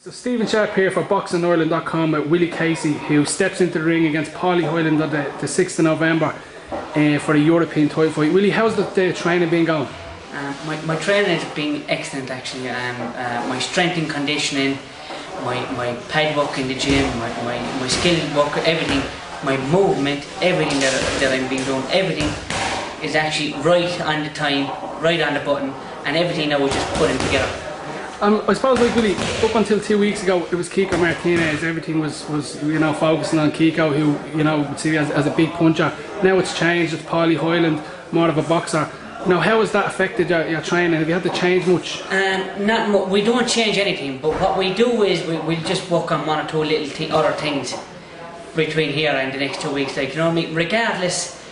So Stephen Sharp here for BoxingIreland.com with Willie Casey, who steps into the ring against Paulie Hyland on the 6th of November for a European title fight. Willie, how's the training been going? My training has been excellent actually. My strength and conditioning, my pad work in the gym, my skill work, everything, my movement, everything that I've been doing, everything is actually right on the time, right on the button, and everything I was just putting together. I suppose, like Willie, up until 2 weeks ago, it was Kiko Martinez. Everything was focusing on Kiko, who would see as a big puncher. Now it's changed. It's Paulie Hyland, more of a boxer. Now, how has that affected your training? Have you had to change much? Not much. We don't change anything, but what we do is we'll just work on one or two little other things between here and the next 2 weeks. Like, you know what I mean? Regardless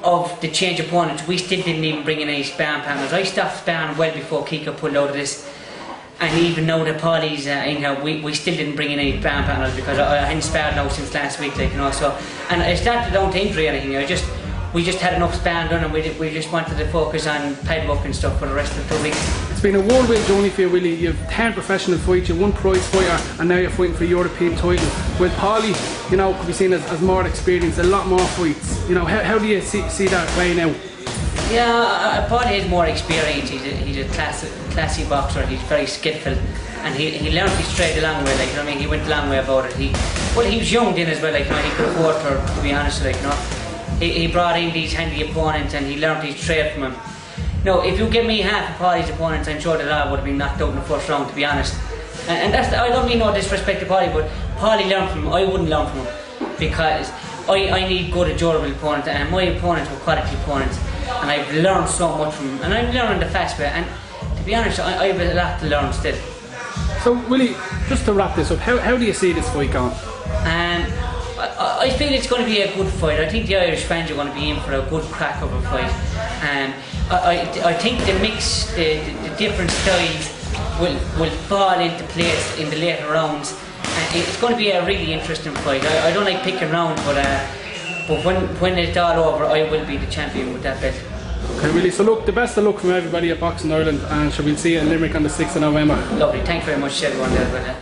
of the change of opponents, we still didn't even bring in any sparring partners. I stopped sparring well before Kiko pulled out of this. And even though the Paulie's, we still didn't bring in any sparring partners because I hadn't sparred now since last week, like, so. And I started down to injury or anything. We just had enough sparring done, and we just wanted to focus on pad work and stuff for the rest of the 2 weeks. It's been a whirlwind journey for you, Willie. You've 10 professional fights, you've one prize fighter, and now you're fighting for a European title. With Paulie, could be seen as more experienced, a lot more fights. How do you see that playing out? Yeah, Paulie has more experience. He's a classy boxer. He's very skillful, and he learned his trade a long way. Like, I mean, he went a long way about it. He was young then as well. Like, he could afford to be honest. Like, he brought in these handy opponents, and he learned his trade from him. Now, if you give me half of Paulie's opponents, I'm sure that I would have been knocked out in the first round, to be honest. And I don't mean no disrespect to Paulie, but Paulie learned from him. I wouldn't learn from him because I need good, durable opponents, and my opponents were quality opponents. And I've learned so much from him, and I'm learning the fast way, and to be honest, I have a lot to learn still. So Willie, just to wrap this up, how do you see this fight going? I feel it's going to be a good fight. I think the Irish fans are going to be in for a good crack of a fight. I think the mix, the different styles will fall into place in the later rounds, and it's going to be a really interesting fight. I don't like picking rounds, but when it's all over, I will be the champion with that belt. Okay, Willie, so look, the best of luck from everybody at Boxing Ireland, and we'll see you in Limerick on the 6th of November. Lovely, thanks very much to everyone there.